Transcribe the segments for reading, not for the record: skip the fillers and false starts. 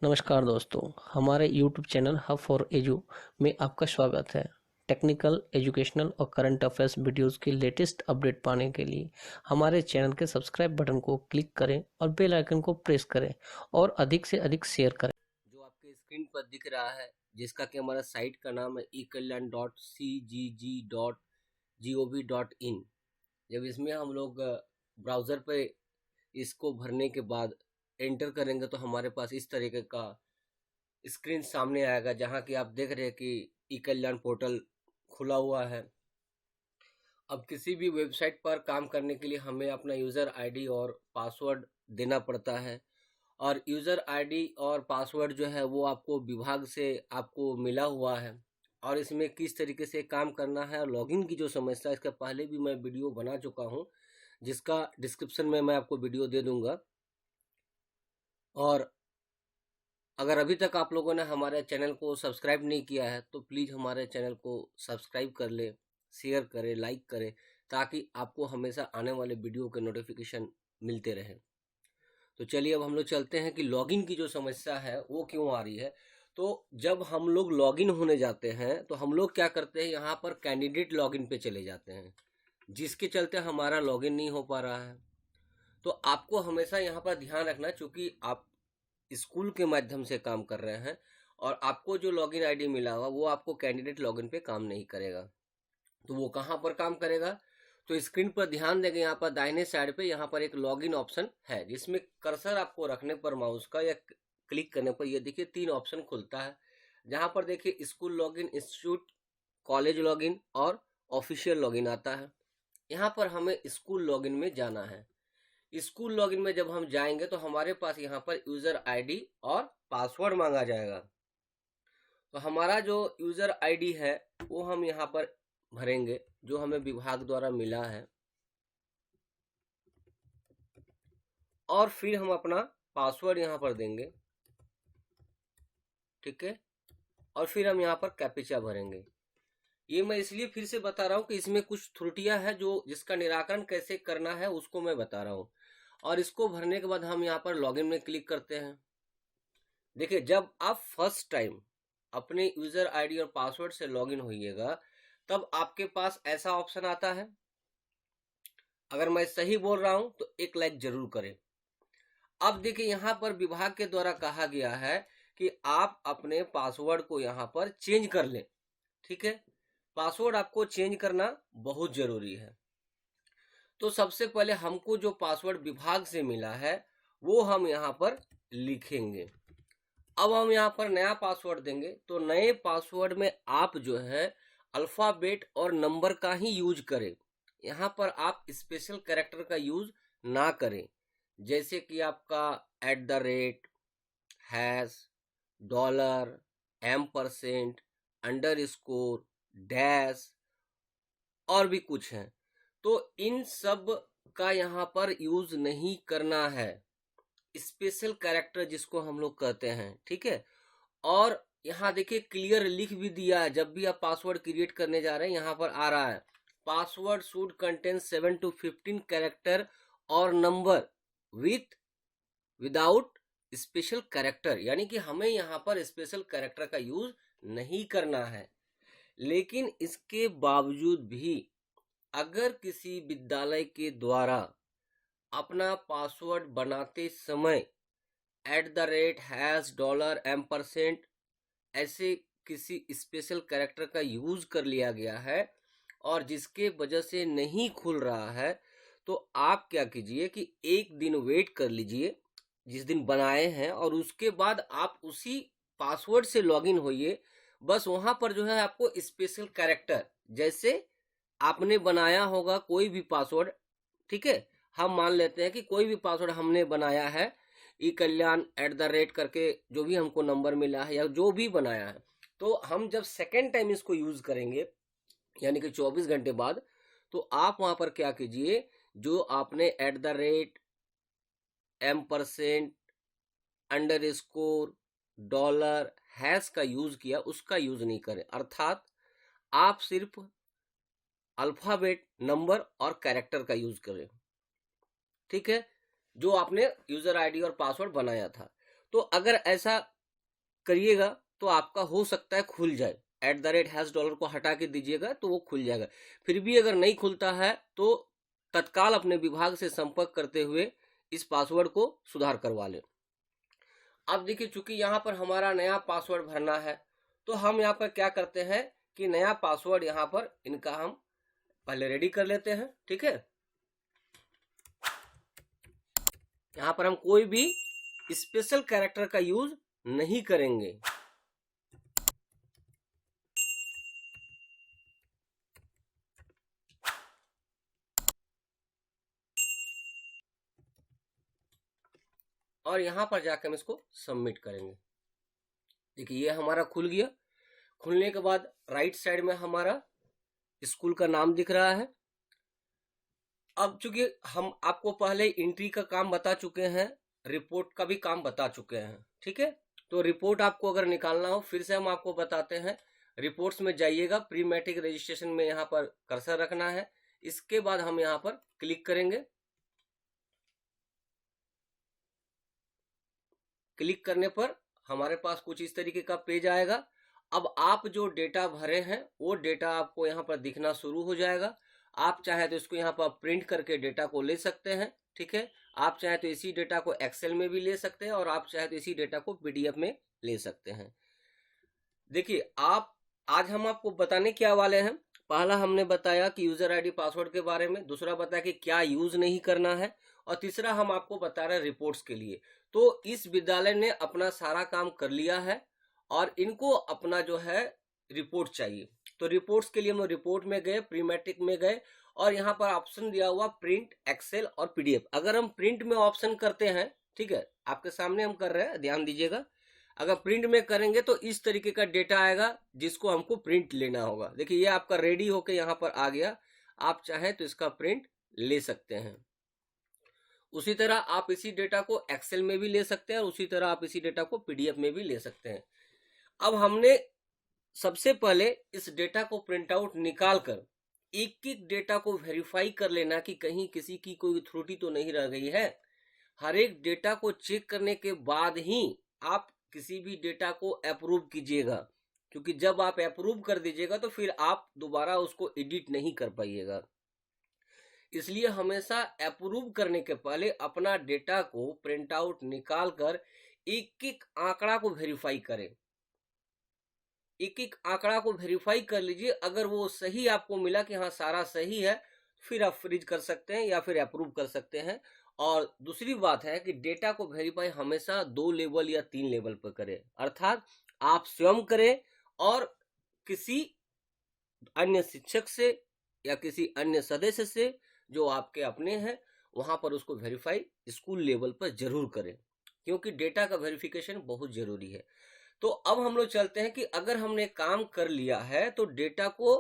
नमस्कार दोस्तों, हमारे YouTube channel hub for edu में आपका स्वागत है। टेक्निकल, एजुकेशनल और करंट अफेयर्स वीडियोस की लेटेस्ट अपडेट पाने के लिए हमारे चैनल के सब्सक्राइब बटन को क्लिक करें और बेल आइकन को प्रेस करें और अधिक से अधिक शेयर करें। जो आपके स्क्रीन पर दिख रहा है, जिसका कि हमारा साइट का नाम है ekalyan.cgg.gov.in। जब इसमें हम लोग ब्राउज़र पे इसको भरने के बाद एंटर करेंगे तो हमारे पास इस तरीके का स्क्रीन सामने आएगा, जहाँ की आप देख रहे हैं कि ई कल्याण पोर्टल खुला हुआ है। अब किसी भी वेबसाइट पर काम करने के लिए हमें अपना यूज़र आईडी और पासवर्ड देना पड़ता है, और यूज़र आईडी और पासवर्ड जो है वो आपको विभाग से आपको मिला हुआ है। और इसमें किस तरीके से काम करना है, लॉगिन की जो समस्या है, इसका पहले भी मैं वीडियो बना चुका हूं, जिसका डिस्क्रिप्शन में मैं आपको वीडियो दे दूंगा। और अगर अभी तक आप लोगों ने हमारे चैनल को सब्सक्राइब नहीं किया है तो प्लीज़ हमारे चैनल को सब्सक्राइब कर ले, शेयर करें, लाइक करें, ताकि आपको हमेशा आने वाले वीडियो के नोटिफिकेशन मिलते रहें। तो चलिए अब हम लोग चलते हैं कि लॉगिन की जो समस्या है वो क्यों आ रही है। तो जब हम लोग लॉगिन होने जाते हैं तो हम लोग क्या करते हैं, यहाँ पर कैंडिडेट लॉगिन पे चले जाते हैं, जिसके चलते हमारा लॉगिन नहीं हो पा रहा है। तो आपको हमेशा यहाँ पर ध्यान रखना, चूंकि आप स्कूल के माध्यम से काम कर रहे हैं और आपको जो लॉगिन आईडी मिला हुआ वो आपको कैंडिडेट लॉगिन पे काम नहीं करेगा। तो वो कहाँ पर काम करेगा, तो स्क्रीन पर ध्यान देंगे, यहाँ पर दाहिने साइड पे यहाँ पर एक लॉगिन ऑप्शन है, जिसमें कर्सर आपको रखने पर माउस का या क्लिक करने पर ये देखिए 3 ऑप्शन खुलता है, जहाँ पर देखिए school login, institute, college login और ऑफिशियल लॉगिन आता है। यहाँ पर हमें स्कूल लॉगिन में जाना है। स्कूल लॉगिन में जब हम जाएंगे तो हमारे पास यहाँ पर यूजर आईडी और पासवर्ड मांगा जाएगा। तो हमारा जो यूजर आईडी है वो हम यहाँ पर भरेंगे, जो हमें विभाग द्वारा मिला है, और फिर हम अपना पासवर्ड यहाँ पर देंगे, ठीक है। और फिर हम यहाँ पर कैप्चा भरेंगे। ये मैं इसलिए फिर से बता रहा हूँ कि इसमें कुछ त्रुटियां हैं, जो जिसका निराकरण कैसे करना है उसको मैं बता रहा हूँ। और इसको भरने के बाद हम यहाँ पर लॉगिन में क्लिक करते हैं। देखिए, जब आप फर्स्ट टाइम अपने यूजर आईडी और पासवर्ड से लॉगिन होइएगा तब आपके पास ऐसा ऑप्शन आता है। अगर मैं सही बोल रहा हूं तो एक लाइक जरूर करें। अब देखिए, यहाँ पर विभाग के द्वारा कहा गया है कि आप अपने पासवर्ड को यहाँ पर चेंज कर लें, ठीक है। पासवर्ड आपको चेंज करना बहुत जरूरी है। तो सबसे पहले हमको जो पासवर्ड विभाग से मिला है वो हम यहाँ पर लिखेंगे। अब हम यहाँ पर नया पासवर्ड देंगे, तो नए पासवर्ड में आप जो है अल्फाबेट और नंबर का ही यूज करें। यहाँ पर आप स्पेशल कैरेक्टर का यूज ना करें, जैसे कि आपका @ हैश, डॉलर, %, अंडरस्कोर, डैश और भी कुछ हैं। तो इन सब का यहाँ पर यूज नहीं करना है, स्पेशल कैरेक्टर जिसको हम लोग कहते हैं, ठीक है। और यहाँ देखिए क्लियर लिख भी दिया है, जब भी आप पासवर्ड क्रिएट करने जा रहे हैं यहाँ पर आ रहा है, password should contain 7 to 15 character और नंबर विदाउट स्पेशल कैरेक्टर, यानी कि हमें यहाँ पर स्पेशल कैरेक्टर का यूज नहीं करना है। लेकिन इसके बावजूद भी अगर किसी विद्यालय के द्वारा अपना पासवर्ड बनाते समय @ डॉलर, %, ऐसे किसी स्पेशल कैरेक्टर का यूज कर लिया गया है और जिसके वजह से नहीं खुल रहा है, तो आप क्या कीजिए कि एक दिन वेट कर लीजिए जिस दिन बनाए हैं, और उसके बाद आप उसी पासवर्ड से लॉगिन होइए। बस वहां पर जो है आपको स्पेशल कैरेक्टर, जैसे आपने बनाया होगा कोई भी पासवर्ड, ठीक है, हम मान लेते हैं कि कोई भी पासवर्ड हमने बनाया है, ई कल्याण @ करके जो भी हमको नंबर मिला है या जो भी बनाया है, तो हम जब सेकेंड टाइम इसको यूज करेंगे यानी कि 24 घंटे बाद, तो आप वहां पर क्या कीजिए, जो आपने @ %, अंडरस्कोर, डॉलर, हैश का यूज किया उसका यूज नहीं करें। अर्थात आप सिर्फ अल्फाबेट, नंबर और कैरेक्टर का यूज करें, ठीक है, जो आपने यूजर आईडी और पासवर्ड बनाया था। तो अगर ऐसा करिएगा तो आपका हो सकता है खुल जाए। @# को हटा के दीजिएगा तो वो खुल जाएगा। फिर भी अगर नहीं खुलता है तो तत्काल अपने विभाग से संपर्क करते हुए इस पासवर्ड को सुधार करवा लें। अब देखिए, चूंकि यहाँ पर हमारा नया पासवर्ड भरना है, तो हम यहाँ पर क्या करते हैं कि नया पासवर्ड यहाँ पर इनका हम पहले रेडी कर लेते हैं। ठीक है, यहाँ पर हम कोई भी स्पेशल कैरेक्टर का यूज नहीं करेंगे। और यहाँ पर जाकर हम इसको सबमिट करेंगे। देखिए ये हमारा खुल गया। खुलने के बाद राइट साइड में हमारा स्कूल का नाम दिख रहा है। अब चूंकि हम आपको पहले एंट्री का काम बता चुके हैं, रिपोर्ट का भी काम बता चुके हैं। ठीक है, तो रिपोर्ट आपको अगर निकालना हो फिर से हम आपको बताते हैं। रिपोर्ट्स में जाइएगा, प्री मैट्रिक रजिस्ट्रेशन में यहाँ पर कर्सर रखना है। इसके बाद हम यहाँ पर क्लिक करेंगे। क्लिक करने पर हमारे पास कुछ इस तरीके का पेज आएगा। अब आप जो डेटा भरे हैं वो डेटा आपको यहाँ पर दिखना शुरू हो जाएगा। आप चाहे तो इसको यहाँ पर प्रिंट करके डेटा को ले सकते हैं। ठीक है, आप चाहे तो इसी डेटा को एक्सेल में भी ले सकते हैं और आप चाहे तो इसी डेटा को पीडीएफ में ले सकते हैं। देखिए, आज हम आपको बताने क्या वाले हैं। पहला हमने बताया कि यूजर आईडी पासवर्ड के बारे में, दूसरा बताया कि क्या यूज नहीं करना है, और तीसरा हम आपको बता रहे हैं रिपोर्ट्स के लिए। तो इस विद्यालय ने अपना सारा काम कर लिया है और इनको अपना जो है रिपोर्ट चाहिए। तो रिपोर्ट्स के लिए हम रिपोर्ट में गए, प्री मैट्रिक में गए, और यहाँ पर ऑप्शन दिया हुआ प्रिंट, एक्सेल और पीडीएफ। अगर हम प्रिंट में ऑप्शन करते हैं, ठीक है, आपके सामने हम कर रहे हैं, ध्यान दीजिएगा। अगर प्रिंट में करेंगे तो इस तरीके का डेटा आएगा जिसको हमको प्रिंट लेना होगा। देखिए ये आपका रेडी होके यहाँ पर आ गया। आप चाहें तो इसका प्रिंट ले सकते हैं। उसी तरह आप इसी डेटा को एक्सेल में भी ले सकते हैं और उसी तरह आप इसी डेटा को पीडीएफ में भी ले सकते हैं। अब हमने सबसे पहले इस डेटा को प्रिंट आउट निकाल कर एक एक डेटा को वेरीफाई कर लेना कि कहीं किसी की कोई त्रुटि तो नहीं रह गई है। हर एक डेटा को चेक करने के बाद ही आप किसी भी डेटा को अप्रूव कीजिएगा, क्योंकि जब आप अप्रूव कर दीजिएगा तो फिर आप दोबारा उसको एडिट नहीं कर पाइएगा। इसलिए हमेशा अप्रूव करने के पहले अपना डेटा को प्रिंट आउट निकाल कर एक एक आंकड़ा को वेरीफाई करें। एक एक आंकड़ा को वेरीफाई कर लीजिए। अगर वो सही आपको मिला कि हाँ सारा सही है, फिर आप फ्रीज कर सकते हैं या फिर अप्रूव कर सकते हैं। और दूसरी बात है कि डेटा को वेरीफाई हमेशा 2 लेवल या 3 लेवल पर करें, अर्थात आप स्वयं करें और किसी अन्य शिक्षक से या किसी अन्य सदस्य से जो आपके अपने हैं वहां पर उसको वेरीफाई स्कूल लेवल पर जरूर करें, क्योंकि डेटा का वेरिफिकेशन बहुत जरूरी है। तो अब हम लोग चलते हैं कि अगर हमने काम कर लिया है तो डेटा को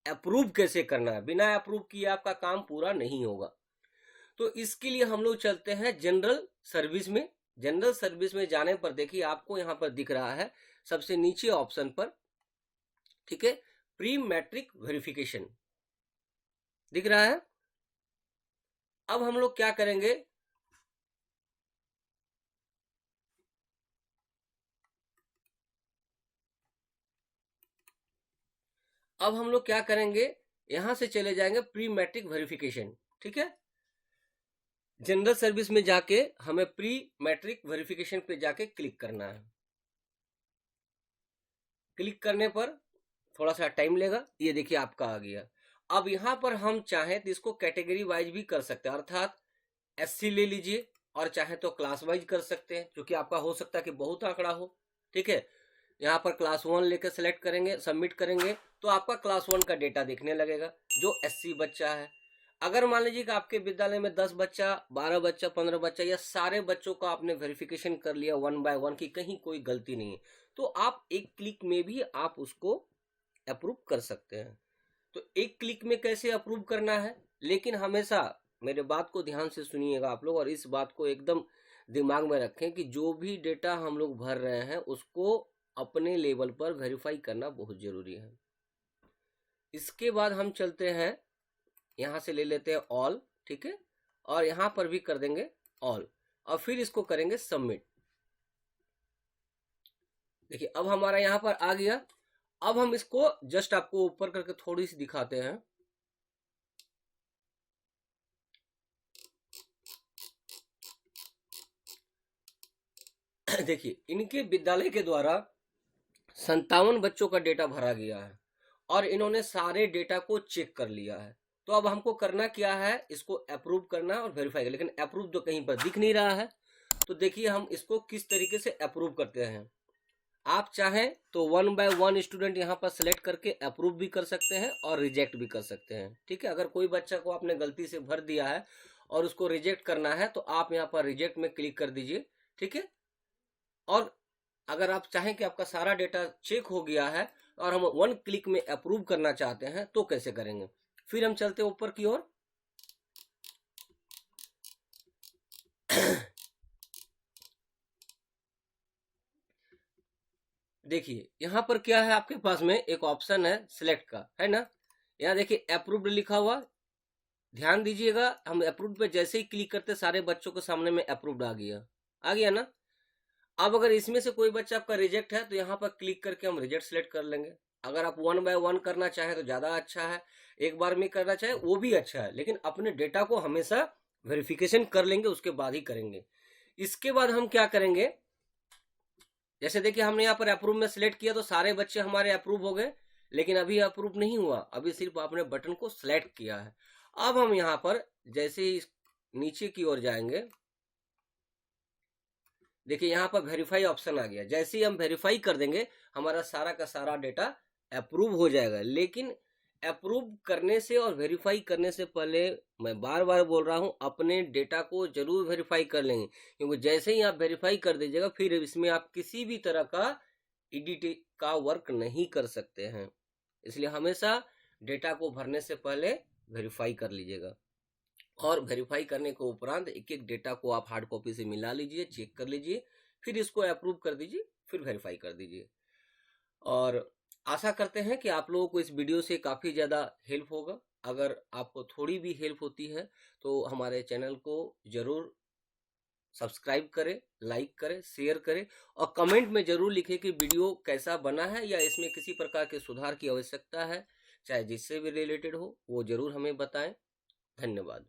अप्रूव कैसे करना है। बिना अप्रूव किए आपका काम पूरा नहीं होगा। तो इसके लिए हम लोग चलते हैं जनरल सर्विस में। जनरल सर्विस में जाने पर देखिए आपको यहां पर दिख रहा है सबसे नीचे ऑप्शन पर, ठीक है, प्री मैट्रिक वेरिफिकेशन दिख रहा है। अब हम लोग क्या करेंगे, अब हम लोग क्या करेंगे, यहां से चले जाएंगे प्री मैट्रिक वेरिफिकेशन। ठीक है, जनरल सर्विस में जाके हमें प्री मैट्रिक वेरिफिकेशन पे जाके क्लिक करना है। क्लिक करने पर थोड़ा सा टाइम लेगा। ये देखिए आपका आ गया। अब यहां पर हम चाहें तो इसको कैटेगरी वाइज भी कर सकते हैं, अर्थात एससी ले लीजिए और चाहे तो क्लास वाइज कर सकते हैं, क्योंकि आपका हो सकता है कि बहुत आंकड़ा हो। ठीक है, यहाँ पर क्लास 1 लेकर सेलेक्ट करेंगे, सबमिट करेंगे तो आपका क्लास 1 का डेटा दिखने लगेगा जो एससी बच्चा है। अगर मान लीजिए कि आपके विद्यालय में 10 बच्चा, 12 बच्चा, 15 बच्चा या सारे बच्चों का आपने वेरिफिकेशन कर लिया 1 बाय 1 की कहीं कोई गलती नहीं है, तो आप एक क्लिक में भी आप उसको अप्रूव कर सकते हैं। तो एक क्लिक में कैसे अप्रूव करना है, लेकिन हमेशा मेरे बात को ध्यान से सुनिएगा आप लोग, और इस बात को एकदम दिमाग में रखें कि जो भी डेटा हम लोग भर रहे हैं उसको अपने लेवल पर वेरीफाई करना बहुत जरूरी है। इसके बाद हम चलते हैं, यहां से ले लेते हैं ऑल, ठीक है, और यहां पर भी कर देंगे ऑल और फिर इसको करेंगे सबमिट। देखिए अब हमारा यहाँ पर आ गया। अब हम इसको जस्ट आपको ऊपर करके थोड़ी सी दिखाते हैं। देखिए इनके विद्यालय के द्वारा 57 बच्चों का डेटा भरा गया है और इन्होंने सारे डेटा को चेक कर लिया है। तो अब हमको करना क्या है, इसको अप्रूव करना और वेरीफाई करना, लेकिन अप्रूव तो कहीं पर दिख नहीं रहा है। तो देखिए हम इसको किस तरीके से अप्रूव करते हैं। आप चाहें तो 1 बाय 1 स्टूडेंट यहाँ पर सिलेक्ट करके अप्रूव भी कर सकते हैं और रिजेक्ट भी कर सकते हैं। ठीक है, अगर कोई बच्चा को आपने गलती से भर दिया है और उसको रिजेक्ट करना है तो आप यहाँ पर रिजेक्ट में क्लिक कर दीजिए। ठीक है, और अगर आप चाहें कि आपका सारा डेटा चेक हो गया है और हम 1 क्लिक में अप्रूव करना चाहते हैं तो कैसे करेंगे। फिर हम चलते हैं ऊपर की ओर। देखिए यहाँ पर क्या है, आपके पास में एक ऑप्शन है सिलेक्ट का, है ना। यहाँ देखिए अप्रूव्ड लिखा हुआ, ध्यान दीजिएगा। हम अप्रूव्ड पे जैसे ही क्लिक करते सारे बच्चों के सामने में अप्रूव्ड आ गया ना। अब अगर इसमें से कोई बच्चा आपका रिजेक्ट है तो यहाँ पर क्लिक करके हम रिजेक्ट सेलेक्ट कर लेंगे। अगर आप 1 बाय 1 करना चाहें तो ज्यादा अच्छा है, एक बार में करना चाहे वो भी अच्छा है, लेकिन अपने डेटा को हमेशा वेरिफिकेशन कर लेंगे, उसके बाद ही करेंगे। इसके बाद हम क्या करेंगे, जैसे देखिए हमने यहाँ पर अप्रूव में सिलेक्ट किया तो सारे बच्चे हमारे अप्रूव हो गए, लेकिन अभी अप्रूव नहीं हुआ, अभी सिर्फ आपने बटन को सिलेक्ट किया है। अब हम यहाँ पर जैसे ही नीचे की ओर जाएंगे, देखिए यहाँ पर वेरीफाई ऑप्शन आ गया। जैसे ही हम वेरीफाई कर देंगे हमारा सारा का सारा डेटा अप्रूव हो जाएगा। लेकिन अप्रूव करने से और वेरीफाई करने से पहले मैं बार बार बोल रहा हूँ, अपने डेटा को जरूर वेरीफाई कर लेंगे, क्योंकि जैसे ही आप वेरीफाई कर दीजिएगा फिर इसमें आप किसी भी तरह का एडिट का वर्क नहीं कर सकते हैं। इसलिए हमेशा डेटा को भरने से पहले वेरीफाई कर लीजिएगा, और वेरीफाई करने के उपरांत एक एक डेटा को आप हार्ड कॉपी से मिला लीजिए, चेक कर लीजिए, फिर इसको अप्रूव कर दीजिए, फिर वेरीफाई कर दीजिए। और आशा करते हैं कि आप लोगों को इस वीडियो से काफ़ी ज़्यादा हेल्प होगा। अगर आपको थोड़ी भी हेल्प होती है तो हमारे चैनल को ज़रूर सब्सक्राइब करें, लाइक करें, शेयर करें, और कमेंट में ज़रूर लिखें कि वीडियो कैसा बना है या इसमें किसी प्रकार के सुधार की आवश्यकता है, चाहे जिससे भी रिलेटेड हो वो ज़रूर हमें बताएं। धन्यवाद।